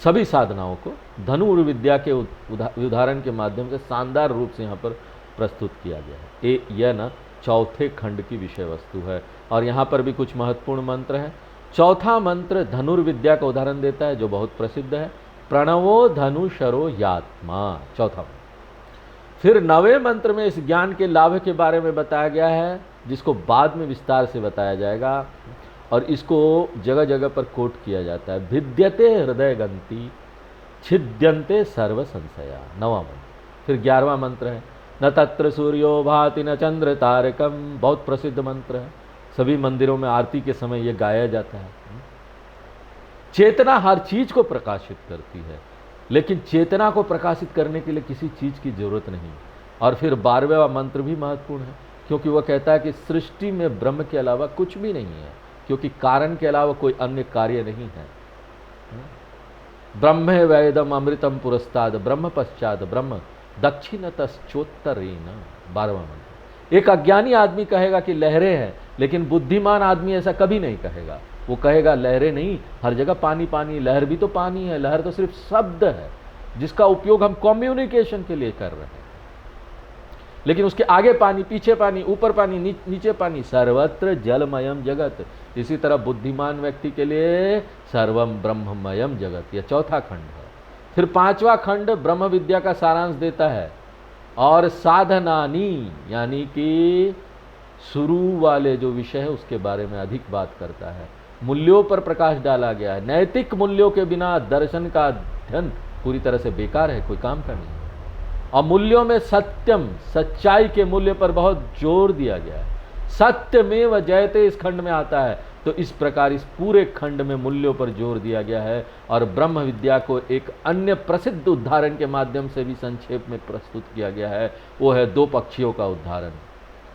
A: सभी साधनाओं को धनुर्विद्या के उदाहरण के माध्यम से शानदार रूप से यहाँ पर प्रस्तुत किया गया है। यह ना चौथे खंड की विषय वस्तु है, और यहाँ पर भी कुछ महत्वपूर्ण मंत्र हैं। चौथा मंत्र धनुर्विद्या का उदाहरण देता है जो बहुत प्रसिद्ध है, प्रणवो धनुषरो यात्मा, चौथा। फिर 9वें मंत्र में इस ज्ञान के लाभ के बारे में बताया गया है, जिसको बाद में विस्तार से बताया जाएगा, और इसको जगह जगह पर कोट किया जाता है। भिद्यते हृदय गंती छिद्यंते सर्व संशया, 9वां मंत्र। फिर 11वां मंत्र है, न तत्र सूर्यो भाति न चंद्र तारकम, बहुत प्रसिद्ध मंत्र है, सभी मंदिरों में आरती के समय यह गाया जाता है। चेतना हर चीज को प्रकाशित करती है, लेकिन चेतना को प्रकाशित करने के लिए किसी चीज की जरूरत नहीं। और फिर 12वां मंत्र भी महत्वपूर्ण है, क्योंकि वह कहता है कि सृष्टि में ब्रह्म के अलावा कुछ भी नहीं है, क्योंकि कारण के अलावा कोई अन्य कार्य नहीं है। ब्रह्मे वेदम अमृतम पुरस्ताद ब्रह्म पश्चात ब्रह्म दक्षिणतश्चोत्तरेण, 12वां मंत्र। एक अज्ञानी आदमी कहेगा कि लहरें हैं, लेकिन बुद्धिमान आदमी ऐसा कभी नहीं कहेगा। वो कहेगा लहरें नहीं, हर जगह पानी पानी, लहर भी तो पानी है, लहर तो सिर्फ शब्द है जिसका उपयोग हम कम्युनिकेशन के लिए कर रहे हैं, लेकिन उसके आगे पानी, पीछे पानी, ऊपर पानी, नीचे पानी, सर्वत्र जलमयम जगत। इसी तरह बुद्धिमान व्यक्ति के लिए सर्वम ब्रह्ममयम जगत, यह चौथा खंड है। फिर 5वां खंड ब्रह्म विद्या का सारांश देता है, और साधनानी यानी कि शुरू वाले जो विषय है उसके बारे में अधिक बात करता है। मूल्यों पर प्रकाश डाला गया है। नैतिक मूल्यों के बिना दर्शन का अध्ययन पूरी तरह से बेकार है, कोई काम का नहीं। और मूल्यों में सत्यम, सच्चाई के मूल्य पर बहुत जोर दिया गया है। सत्यमेव जयते इस खंड में आता है, तो इस प्रकार इस पूरे खंड में मूल्यों पर जोर दिया गया है। और ब्रह्म विद्या को एक अन्य प्रसिद्ध उदाहरण के माध्यम से भी संक्षेप में प्रस्तुत किया गया है, वो है 2 पक्षियों का उदाहरण।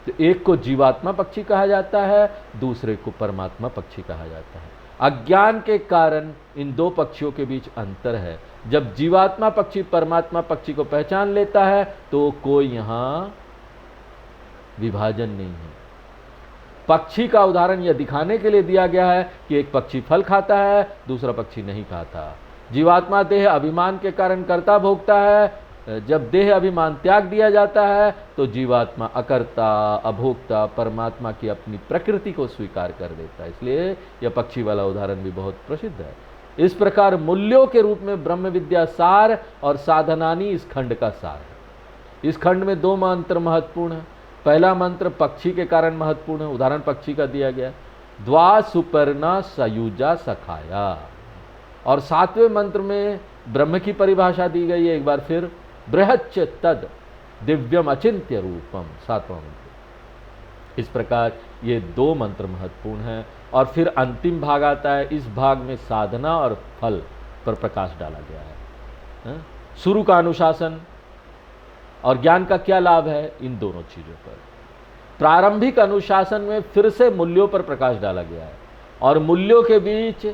A: तो एक को जीवात्मा पक्षी कहा जाता है, दूसरे को परमात्मा पक्षी कहा जाता है। अज्ञान के कारण इन 2 पक्षियों के बीच अंतर है। जब जीवात्मा पक्षी परमात्मा पक्षी को पहचान लेता है तो कोई यहां विभाजन नहीं है। पक्षी का उदाहरण यह दिखाने के लिए दिया गया है कि एक पक्षी फल खाता है, दूसरा पक्षी नहीं खाता। जीवात्मा देह अभिमान के कारण कर्ता भोगता है, जब देह अभिमान त्याग दिया जाता है तो जीवात्मा अकर्ता अभोक्ता परमात्मा की अपनी प्रकृति को स्वीकार कर देता है। इसलिए यह पक्षी वाला उदाहरण भी बहुत प्रसिद्ध है। इस प्रकार मूल्यों के रूप में ब्रह्म विद्या सार और साधनानी इस खंड का सार है। इस खंड में 2 मंत्र महत्वपूर्ण है। पहला मंत्र पक्षी के कारण महत्वपूर्ण है, उदाहरण पक्षी का दिया गया, द्वा सुपर्णा सयुजा सखाया। और 7वें मंत्र में ब्रह्म की परिभाषा दी गई है एक बार फिर, बृहच्च तद दिव्यम अचिंत्य रूपम, 7वां मंत्र। इस प्रकार ये 2 मंत्र महत्वपूर्ण हैं। और फिर अंतिम भाग आता है, इस भाग में साधना और फल पर प्रकाश डाला गया है। शुरू का अनुशासन और ज्ञान का क्या लाभ है, इन दोनों चीजों पर। प्रारंभिक अनुशासन में फिर से मूल्यों पर प्रकाश डाला गया है, और मूल्यों के बीच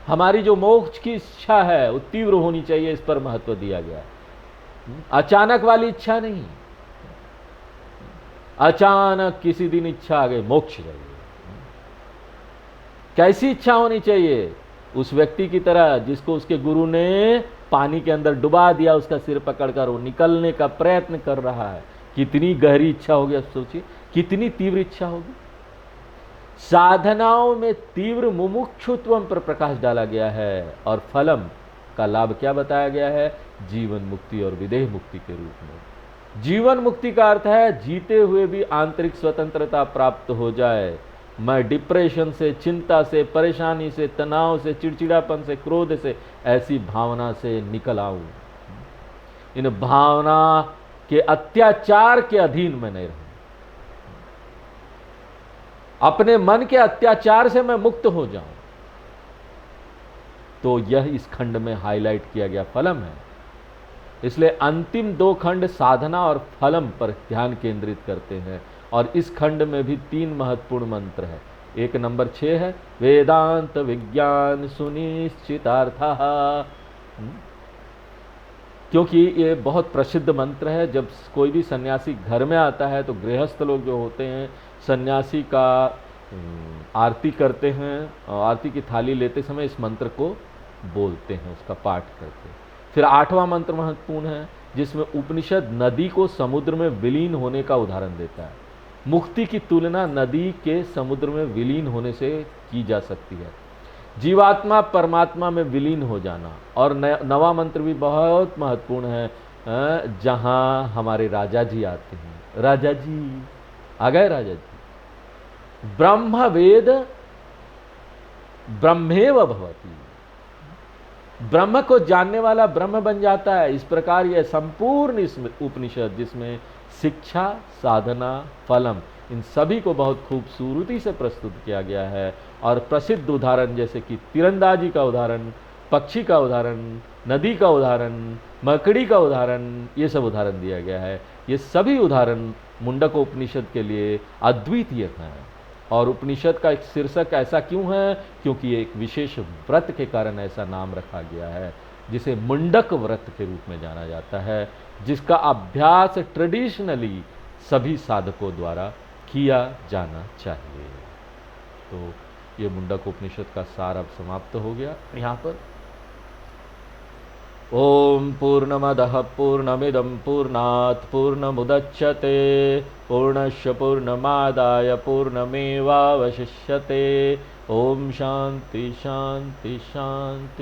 A: हमारी जो मोक्ष की इच्छा है वो तीव्र होनी चाहिए, इस पर महत्व दिया गया है। अचानक वाली इच्छा नहीं, अचानक किसी दिन इच्छा आ गई मोक्ष चाहिए। कैसी इच्छा होनी चाहिए, उस व्यक्ति की तरह जिसको उसके गुरु ने पानी के अंदर डुबा दिया, उसका सिर पकड़कर वो निकलने का प्रयत्न कर रहा है। कितनी गहरी इच्छा होगी, अब सोचिए कितनी तीव्र इच्छा होगी। साधनाओं में तीव्र मुमुक्षुत्व पर प्रकाश डाला गया है, और फलम का लाभ क्या बताया गया है, जीवन मुक्ति और विदेह मुक्ति के रूप में। जीवन मुक्ति का अर्थ है जीते हुए भी आंतरिक स्वतंत्रता प्राप्त हो जाए, मैं डिप्रेशन से, चिंता से, परेशानी से, तनाव से, चिड़चिड़ापन से, क्रोध से, ऐसी भावना से निकल आऊं। इन भावना के अत्याचार के अधीन मैं नहीं रहूं, अपने मन के अत्याचार से मैं मुक्त हो जाऊं। तो यह इस खंड में हाईलाइट किया गया फलम है। इसलिए अंतिम 2 खंड साधना और फलम पर ध्यान केंद्रित करते हैं, और इस खंड में भी 3 महत्वपूर्ण मंत्र है। एक नंबर 6 है, वेदांत विज्ञान सुनिश्चितार्थः, क्योंकि ये बहुत प्रसिद्ध मंत्र है। जब कोई भी सन्यासी घर में आता है तो गृहस्थ लोग जो होते हैं सन्यासी का आरती करते हैं, और आरती की थाली लेते समय इस मंत्र को बोलते हैं, उसका पाठ करते हैं। फिर 8वां मंत्र महत्वपूर्ण है, जिसमें उपनिषद नदी को समुद्र में विलीन होने का उदाहरण देता है। मुक्ति की तुलना नदी के समुद्र में विलीन होने से की जा सकती है, जीवात्मा परमात्मा में विलीन हो जाना। और 9वां मंत्र भी बहुत महत्वपूर्ण है, जहां हमारे राजा जी आते हैं। राजा जी आ गए, राजा जी। ब्रह्म वेद ब्रह्मेव भवति, ब्रह्म को जानने वाला ब्रह्म बन जाता है। इस प्रकार यह संपूर्ण इस उपनिषद, जिसमें शिक्षा, साधना, फलम, इन सभी को बहुत खूबसूरती से प्रस्तुत किया गया है। और प्रसिद्ध उदाहरण जैसे कि तीरंदाजी का उदाहरण, पक्षी का उदाहरण, नदी का उदाहरण, मकड़ी का उदाहरण, ये सब उदाहरण दिया गया है। ये सभी उदाहरण मुंडक उपनिषद के लिए अद्वितीय हैं। और उपनिषद का एक शीर्षक ऐसा क्यों है, क्योंकि एक विशेष व्रत के कारण ऐसा नाम रखा गया है, जिसे मुंडक व्रत के रूप में जाना जाता है, जिसका अभ्यास ट्रेडिशनली सभी साधकों द्वारा किया जाना चाहिए। तो ये मुंडक उपनिषद का सार अब समाप्त हो गया यहाँ पर। ओम पूर्णमदः पूर्णमिदं पूर्णात् पूर्णमुदच्यते पूर्णस्य पूर्णमादाय पूर्णमेवावशिष्यते। ओम शांति शांति शांति।